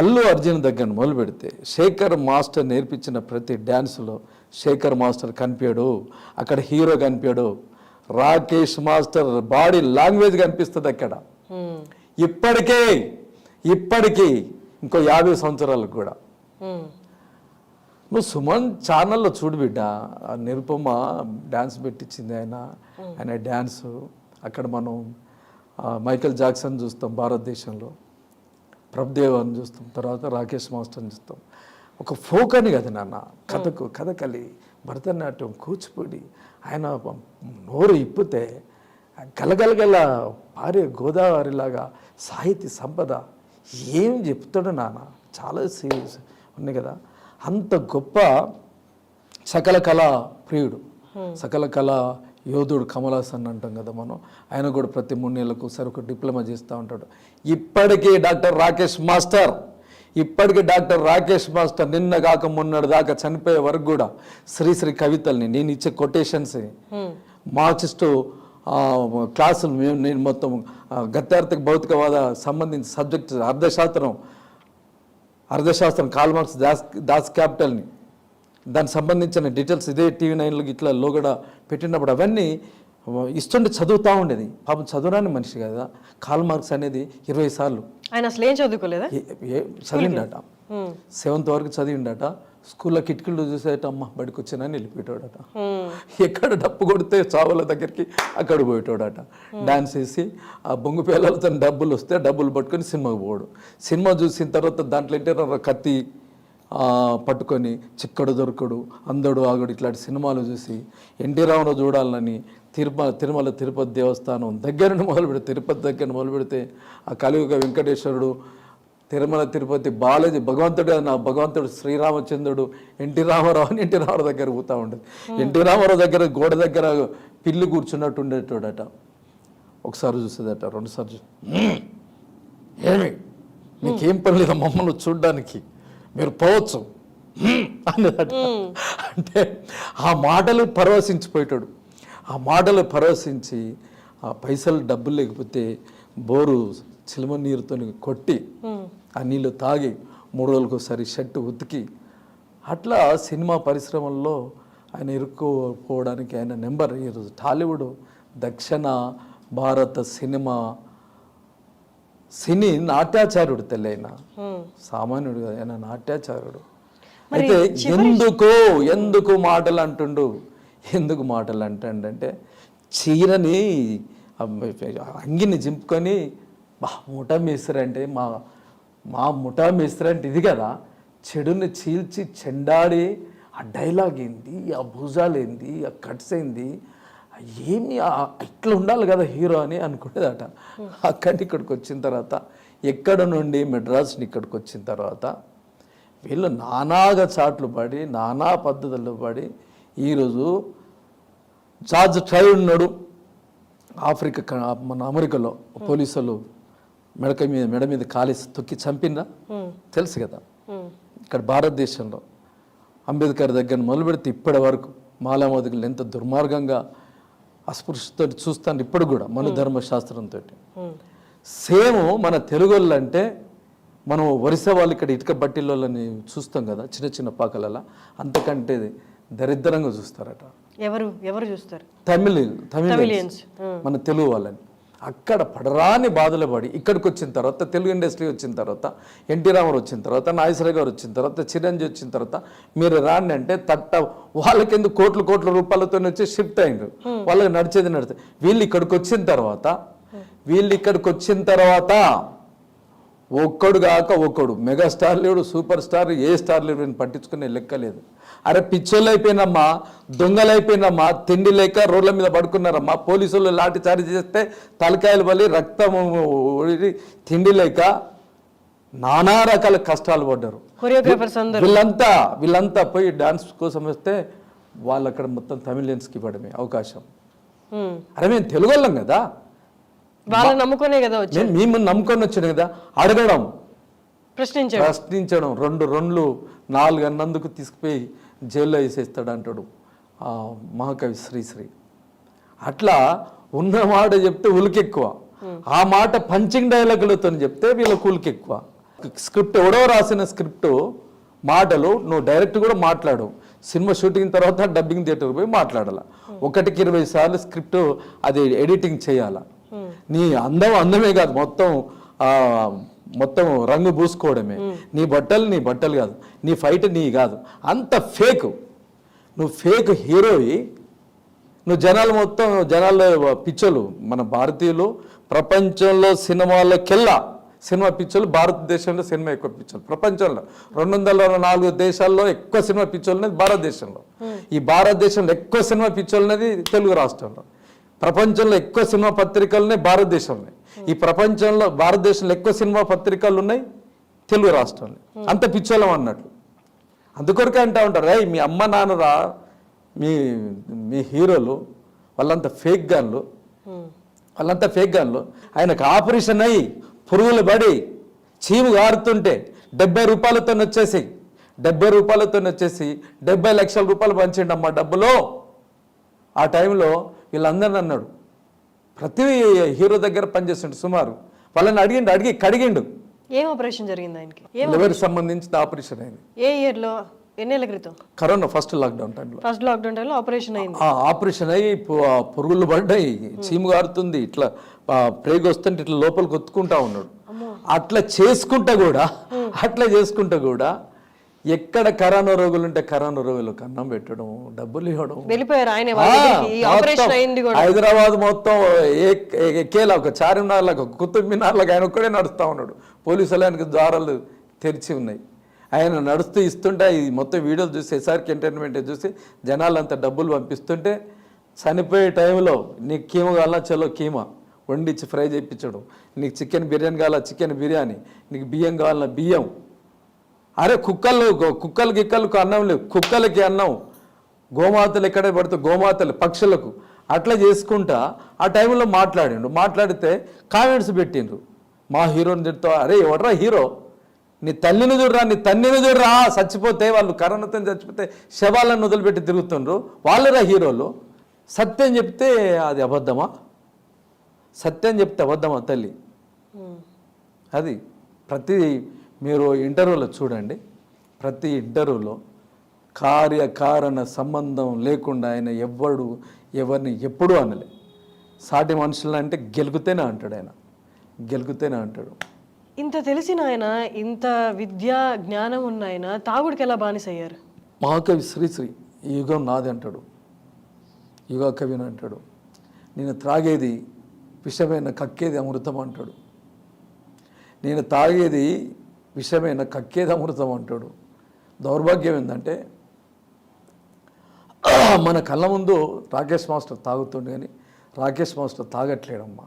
అల్లు అర్జున్ దగ్గర మొదలు పెడితే శేఖర్ మాస్టర్ నేర్పించిన ప్రతి డ్యాన్స్లో శేఖర్ మాస్టర్ కనిపించాడు, అక్కడ హీరో కనిపించాడు, రాకేష్ మాస్టర్ బాడీ లాంగ్వేజ్ కనిపిస్తుంది అక్కడ. ఇప్పటికీ ఇంకో 50 సంవత్సరాలకు కూడా. నువ్వు సుమన్ ఛానల్లో చూడు బిడ్డ, నిరుపమ డ్యాన్స్ పెట్టించింది ఆయన డ్యాన్సు. అక్కడ మనం మైకేల్ జాక్సన్ చూస్తాం భారతదేశంలో, ప్రభుదేవ్ అని చూస్తాం, తర్వాత రాకేష్ మాస్టర్ని చూస్తాం. ఒక ఫోక్ అని కదా నాన్న, కథకలి, భరతనాట్యం, కూచిపూడి. ఆయన నోరు ఇప్పితే గలగలగల పారే గోదావరిలాగా సాహితీ సంపద ఏం చెప్తాడు నాన్న, చాలా ఉన్నాయి కదా. అంత గొప్ప సకల కళా ప్రియుడు, సకల కళా యోధుడు కమల్ హాసన్ అంటాం కదా మనం. ఆయన కూడా ప్రతి 3 నెలలకు ఒకసారి ఒక డిప్లొమా చేస్తూ ఉంటాడు. ఇప్పటికీ డాక్టర్ రాకేష్ మాస్టర్ నిన్న కాక మొన్నటి దాకా చనిపోయే వరకు కూడా శ్రీశ్రీ కవితల్ని నేను ఇచ్చే కొటేషన్స్ మార్క్సిస్టు క్లాసులు నేను మొత్తం గత్యార్థిక భౌతికవాద సంబంధించిన సబ్జెక్ట్ అర్థశాస్త్రం కాల్ మార్క్స్ దాస్ క్యాపిటల్ని దానికి సంబంధించిన డీటెయిల్స్ ఇదే TV9 ఇట్లా లోగడ పెట్టినప్పుడు అవన్నీ ఇస్తుంటే చదువుతూ ఉండేది. పాపం చదువురాని మనిషి కదా. కాల్ మార్క్స్ అనేది 20 సార్లు ఆయన అసలు ఏం చదువుకోలేదా, చదివిండట. 7th వరకు చదివిండట. స్కూల్లో కిటికీలు చూసేట అమ్మ బడికి వచ్చానని వెళ్ళిపోయాడట. ఎక్కడ డప్పు కొడితే చావుల దగ్గరికి అక్కడ పోయేటోడట. డాన్స్ వేసి ఆ బొంగు పిల్లలతో డబ్బులు వస్తే డబ్బులు పట్టుకొని సినిమాకి పోడు. సినిమా చూసిన తర్వాత దాంట్లో ఏంటంటే కత్తి పట్టుకొని చిక్కడు దొరకడు, అందడు ఆగడు ఇట్లాంటి సినిమాలు చూసి ఎన్టీ రామారావు చూడాలని తిరుమల తిరుపతి దేవస్థానం దగ్గర మొదలు పెడితే, తిరుపతి దగ్గర మొదలు పెడితే ఆ కలియుగ వెంకటేశ్వరుడు, తిరుమల తిరుపతి బాలాజీ భగవంతుడు శ్రీరామచంద్రుడు, ఎన్టీ రామారావు దగ్గర పోతూ ఉండేది. ఎన్టీ రామారావు దగ్గర గోడ దగ్గర పిల్లి కూర్చున్నట్టు ఉండేటోడట. ఒకసారి చూసేదట, 2 సార్లు ఏమి నీకేం పని లేదా మమ్మల్ని చూడ్డానికి, మీరు పోవచ్చు అనేదట. అంటే ఆ మాటలు పరవశించిపోయేటాడు. ఆ మాటలు పరవశించి ఆ పైసలు డబ్బులు లేకపోతే బోరు చిలుమ నీరుతో కొట్టి ఆ నీళ్ళు తాగి 3 రోజులకు ఒకసారి షర్టు ఉతికి అట్లా సినిమా పరిశ్రమల్లో ఆయన ఇరుక్కుపోవడానికి ఆయన నెంబర్. ఈరోజు టాలీవుడ్ దక్షిణ భారత సినీ నాట్యాచార్యుడు తెల్లైన సామాన్యుడు కదా, ఆయన నాట్యాచార్యుడు. అయితే ఎందుకు మాటలు అంటుండు, ఎందుకు మాటలు అంటాడంటే చీరని అంగిని చింపుకొని ముఠా మేస్త్రి అంటే మా ముఠా మేస్త్రి అంటే ఇది కదా, చెడుని చీల్చి చెండాడి ఆ డైలాగ్ ఏంది, ఆ భుజాలు ఏంది, ఆ కట్స్ ఏంది, ఏమి ఇట్లా ఉండాలి కదా హీరో అని అనుకునేదట. అక్కడి ఇక్కడికి వచ్చిన తర్వాత, ఎక్కడ నుండి మెడ్రాస్ని ఇక్కడికి వచ్చిన తర్వాత వీళ్ళు నానాగా చాట్లు పడి నానా పద్ధతులు పడి ఈరోజు జార్జ్ ట్రై ఉన్నాడు మన అమెరికాలో. పోలీసులు మెడ మీద కాలేసి తొక్కి చంపినా తెలుసు కదా. ఇక్కడ భారతదేశంలో అంబేద్కర్ దగ్గర మొదలు పెడితే ఇప్పటి వరకు మాలామోదికులు ఎంత దుర్మార్గంగా అస్పృశ్యతో చూస్తాను ఇప్పుడు కూడా మన ధర్మశాస్త్రంతో. సేమ్ మన తెలుగు అంటే మనం ఒరిస్సా వాళ్ళు ఇక్కడ ఇటుక బట్టిల్లోని చూస్తాం కదా చిన్న చిన్న పాకలలో, అంతకంటే దరిద్రంగా చూస్తారట. ఎవరు చూస్తారు? తమిళియన్స్ మన తెలుగు వాళ్ళని. అక్కడ పడరాని బాధలు పడి ఇక్కడికి వచ్చిన తర్వాత, తెలుగు ఇండస్ట్రీ వచ్చిన తర్వాత, ఎన్టీ రామారావు వచ్చిన తర్వాత, నాగేశ్వరరావు గారు వచ్చిన తర్వాత, చిరంజీవి వచ్చిన తర్వాత మీరు రాండి అంటే వాళ్ళకెందుకు కోట్ల రూపాయలతో వచ్చి షిఫ్ట్ అయ్యారు. వాళ్ళకి నడిచేది వీళ్ళు ఇక్కడికి వచ్చిన తర్వాత ఒక్కడు కాక ఒక్కడు మెగాస్టార్ లేడు, సూపర్ స్టార్, ఏ స్టార్ లేడు పట్టించుకునే లెక్క లేదు. అరే పిచ్చోళ్ళు అయిపోయినమ్మా, దొంగలు అయిపోయినమ్మా, తిండి లేక రోడ్ల మీద పడుకున్నారమ్మా, పోలీసులు లాఠీ చార్జ్ చేస్తే తలకాయలు బలి రక్తం తిండి లేక నానా రకాల కష్టాలు పడ్డారు. వీళ్ళంతా పోయి డాన్స్ కోసం వస్తే వాళ్ళు అక్కడ మొత్తం తమిళియన్స్కి ఇవ్వడమే అవకాశం. అరే మేము తెలుగు వాళ్ళం కదా, వాళ్ళని నమ్ముకునే కదా వచ్చాను, మేము నమ్ముకొని వచ్చాను కదా. అడగడం, ప్రశ్నించడం, 2 4 అన్నందుకు తీసుకుపోయి జైల్లో వేసేస్తాడు అంటాడు మహాకవి శ్రీశ్రీ. అట్లా ఉన్న మాట చెప్తే ఉలికెక్కువ, ఆ మాట పంచింగ్ డైలాగులతో చెప్తే వీళ్ళకు ఉలికెక్కువ. స్క్రిప్ట్ ఎవడో రాసిన స్క్రిప్ట్ మాటలు నువ్వు డైరెక్ట్ కూడా మాట్లాడు. సినిమా షూటింగ్ తర్వాత డబ్బింగ్ థియేటర్ పోయి మాట్లాడాల. 1కి 20 సార్లు స్క్రిప్ట్ అది ఎడిటింగ్ చేయాల. నీ అందమే కాదు, మొత్తం రంగు పూసుకోవడమే. నీ బట్టలు కాదు, నీ ఫైట్ నీ కాదు, అంత ఫేక్. నువ్వు ఫేక్ హీరోయి. నువ్వు జనాల్లో పిచ్చలు. మన భారతీయులు ప్రపంచంలో సినిమా పిచ్చలు, భారతదేశంలో సినిమా ఎక్కువ పిచ్చలు. ప్రపంచంలో 204 దేశాల్లో ఎక్కువ సినిమా పిచ్చోళ్ళు ఉన్నది భారతదేశంలో. ఈ భారతదేశంలో ఎక్కువ సినిమా పిచ్చోళ్ళు ఉన్నది తెలుగు రాష్ట్రంలో. ప్రపంచంలో ఎక్కువ సినిమా పత్రికలు ఉన్నాయి భారతదేశంలో. ఈ భారతదేశంలో ఎక్కువ సినిమా పత్రికలు ఉన్నాయి తెలుగు రాష్ట్రంలో. అంత పిచ్చోళ్ళం అన్నట్లు. అందుకొరకే అంటూ ఉంటారు, రే మీ అమ్మ నాన్నరా మీ హీరోలు వాళ్ళంతా ఫేక్ గాన్లు. ఆయనకు ఆపరేషన్ అయ్యి పురుగులు పడి చీము గారుతుంటే 70 రూపాయలతో వచ్చేసి 70 లక్షల రూపాయలు పంచిండమ్మా డబ్బులో. ఆ టైంలో వీళ్ళందరిని అన్నాడు. ప్రతి హీరో దగ్గర పనిచేస్తుండే సుమారు. వాళ్ళని అడిగి కడిగిండు. ఏం ఆపరేషన్ జరిగింది ఆయనకి? లివర్కి సంబంధించిన ఆపరేషన్ అయింది. ఏ ఇయర్లో? ఎన్నేళ్ల క్రితం? కరోనా ఫస్ట్ లాక్డౌన్ టైంలో ఆపరేషన్ అయింది. ఆపరేషన్ అయ్యి పురుగులు పడ్డాయి, చీము గారుతుంది, ఇట్లా ప్రేగ్ వస్తుంటే ఇట్లా లోపలికి ఒత్తుకుంటా ఉన్నాడు. అట్లా చేసుకుంటా కూడా ఎక్కడ కరోనా రోగులు ఉంటే కరోనా రోగులకు అన్నం పెట్టడం, డబ్బులు ఇవ్వడం. వెళ్ళిపోయారు ఆయన. హైదరాబాద్ మొత్తం ఎక్కేలా ఒక చార్మినార్ లాగా, కుతుబ్ మినార్ లాగా ఆయన ఒక్కడే నడుస్తూ ఉన్నాడు. పోలీసులు ఆయనకు ద్వారాలు తెరిచి ఉన్నాయి. ఆయన నడుస్తూ ఇస్తుంటే ఈ మొత్తం వీడియోలు చూసి ఎస్ఆర్కే ఎంటర్టైన్మెంట్ చూసి జనాలంతా డబ్బులు పంపిస్తుంటే చనిపోయే టైంలో నీకు కీమ కావాలా చలో కీమా వండిచ్చి ఫ్రై చేయించడం, నీకు చికెన్ బిర్యానీ కావాలా చికెన్ బిర్యానీ, నీకు బియ్యం కావాలన్నా బియ్యం. అరే కుక్కలకి అన్నం లేవు, కుక్కలకి అన్నం. గోమాతలు ఎక్కడ పడితే గోమాతలు పక్షులకు అట్లా చేసుకుంటా ఆ టైంలో మాట్లాడితే కామెంట్స్ పెట్టిండ్రు. మా హీరోని తిడుతూ, అరే ఎవడరా హీరో, నీ తల్లిని చూడరా చచ్చిపోతే వాళ్ళు కరోనాతో చచ్చిపోతే శవాలను వదిలిపెట్టి తిరుగుతుండ్రు, వాళ్ళరా హీరోలు. సత్యం చెప్తే అది అబద్ధమా? తల్లి? అది మీరు ఇంటర్వ్యూలో చూడండి, ప్రతి ఇంటర్వ్యూలో కార్యకారణ సంబంధం లేకుండా ఆయన ఎవరిని ఎప్పుడూ అనలే. సాటి మనుషులంటే గెలుగుతేనే అంటాడు. ఇంత తెలిసిన ఆయన, ఇంత విద్యా జ్ఞానం ఉన్న ఆయన తాగుడికి ఎలా బానిసయ్యారు? మహాకవి శ్రీశ్రీ ఈ యుగం నాది అంటాడు, యుగ కవిని అంటాడు. నేను త్రాగేది విషమైన కక్కేది అమృతం అంటాడు. నేను తాగేది విషమైన కక్కేది అమృతం అంటాడు. దౌర్భాగ్యం ఏంటంటే మన కళ్ళ ముందు రాకేష్ మాస్టర్ తాగుతుండే కానీ రాకేష్ మాస్టర్ తాగట్లేడమ్మా.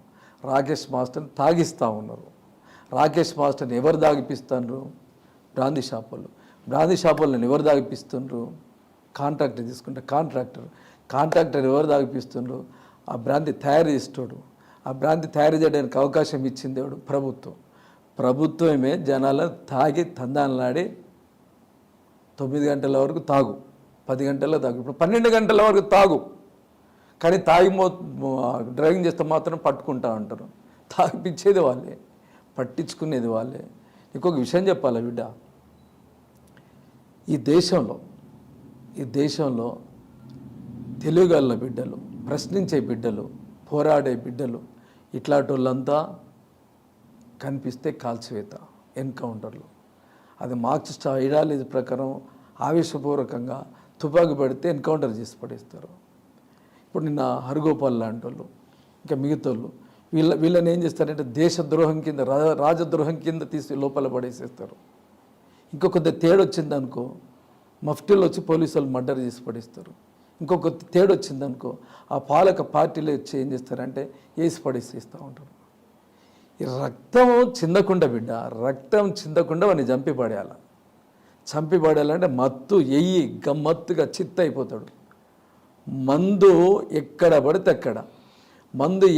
రాకేష్ మాస్టర్ని తాగిస్తూ ఉన్నారు. రాకేష్ మాస్టర్ని ఎవరు తాగిపిస్తున్నారు? బ్రాందీ షాపులను ఎవరు తాగిపిస్తుండ్రు? కాంట్రాక్టర్ తీసుకుంటే కాంట్రాక్టర్ ఎవరు తాగిపిస్తుండ్రు? ఆ బ్రాందీ తయారు చేస్తాడు. ఆ బ్రాందీ తయారు చేయడానికి అవకాశం ఇచ్చింది ఎవడు? ప్రభుత్వమే జనాలను తాగి తందానలాడి 9 గంటల వరకు తాగు, 10 గంటల్లో తాగు, ఇప్పుడు 12 గంటల వరకు తాగు. కానీ డ్రైవింగ్ చేస్తే మాత్రం పట్టుకుంటా ఉంటారు. తాగిపించేది వాళ్ళే, పట్టించుకునేది వాళ్ళే. ఇంకొక విషయం చెప్పాలి బిడ్డ, ఈ దేశంలో తెలుగుగల బిడ్డలు, ప్రశ్నించే బిడ్డలు, పోరాడే బిడ్డలు, ఇట్లాంటి వాళ్ళంతా కనిపిస్తే కాల్చివేత, ఎన్కౌంటర్లు. అది మార్క్సిస్ట్ ఐడియాలజీ ప్రకారం ఆవేశపూర్వకంగా తుపాకీ పడితే ఎన్కౌంటర్ చేసి పడేస్తారు. ఇప్పుడు నిన్న హరిగోపాల్ లాంటి వాళ్ళు, ఇంకా మిగతాళ్ళు వీళ్ళని ఏం చేస్తారంటే దేశద్రోహం కింద, రాజద్రోహం కింద తీసి లోపల పడేసేస్తారు. ఇంకొక తేడొచ్చిందనుకో మఫ్టీలో వచ్చి పోలీసులు మర్డర్ చేసి పడేస్తారు. ఇంకొక తేడొచ్చిందనుకో ఆ పాలక పార్టీలో వచ్చి ఏం చేస్తారంటే వేసి పడేసేస్తూ ఉంటారు. ఈ రక్తం చిందకుండా బిడ్డ, రక్తం చిందకుండా వాడిని చంపి పడేయాలంటే మత్తు గమ్మత్తుగా చిత్త అయిపోతాడు. మందు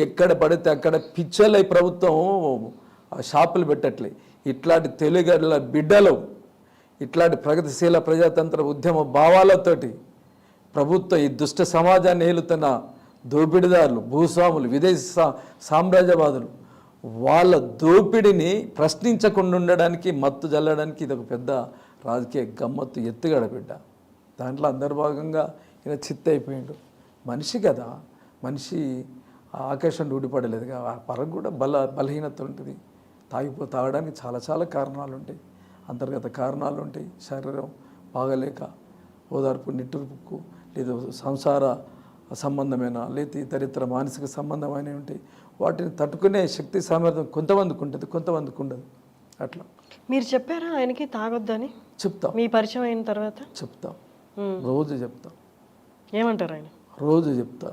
ఎక్కడ పడితే అక్కడ పిచ్చలై ప్రభుత్వం షాపులు పెట్టట్లే. ఇట్లాంటి తెలుగుల బిడ్డలు, ఇట్లాంటి ప్రగతిశీల ప్రజాతంత్ర ఉద్యమ భావాలతోటి ప్రభుత్వం ఈ దుష్ట సమాజాన్ని ఏలుతున్న దోపిడిదారులు, భూస్వాములు, విదేశీ సామ్రాజ్యవాదులు వాళ్ళ దోపిడిని ప్రశ్నించకుండా ఉండడానికి, మత్తు జల్లడానికి ఇది ఒక పెద్ద రాజకీయ గమ్మత్తు, ఎత్తుగడ బిడ్డ. దాంట్లో అంతర్భాగంగా ఈయన చిత్త అయిపోయిండు. మనిషి కదా, మనిషి ఆకాశం ఊడిపడలేదు కదా, ఆ పరకు కూడా బలహీనత ఉంటుంది. తాగడానికి చాలా చాలా కారణాలు ఉంటాయి, అంతర్గత కారణాలు ఉంటాయి. శరీరం బాగలేక ఓదార్పు, నిట్టూర్పుకు, లేదా సంసార సంబంధమైన, లేదా ఇతరితర మానసిక సంబంధమైనవి ఉంటాయి. వాటిని తట్టుకునే శక్తి సామర్థ్యం కొంతమందికి ఉంటుంది, కొంతమందికి ఉండదు. అట్లా మీరు చెప్పారా ఆయనకి తాగొద్దని? చెప్తాం. మీ పరిచయం అయిన తర్వాత చెప్తాం, రోజు చెప్తాం. ఏమంటారు ఆయన? రోజు చెప్తా.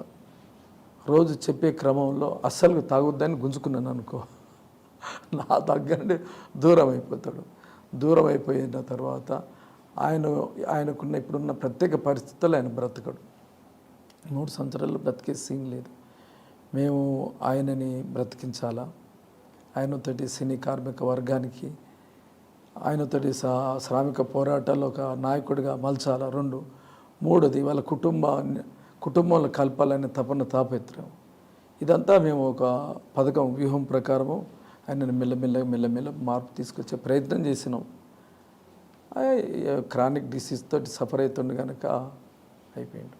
రోజు చెప్పే క్రమంలో అస్సలు తాగొద్దని గుంజుకున్నాను అనుకో, నా దగ్గర నుండి దూరం అయిపోతాడు. దూరం అయిపోయిన తర్వాత ఆయనకున్న ఇప్పుడున్న ప్రత్యేక పరిస్థితుల్లో ఆయన బ్రతకడు. 3 సంవత్సరాలు బ్రతికే సీన్ లేదు. మేము ఆయనని బ్రతికించాలా, ఆయనతోటి సినీ కార్మిక వర్గానికి, ఆయనతోటి శ్రామిక పోరాటాల్లో ఒక నాయకుడిగా మలచాలా. 2, 3ది వాళ్ళ కుటుంబంలో కలపాలనే తాపత్రయం. ఇదంతా మేము ఒక పథకం, వ్యూహం ప్రకారము ఆయనను మెల్లమెల్ల మార్పు తీసుకొచ్చే ప్రయత్నం చేసినాం. క్రానిక్ డిసీజ్ తోటి సఫర్ అవుతుండే కనుక అయిపోయింది.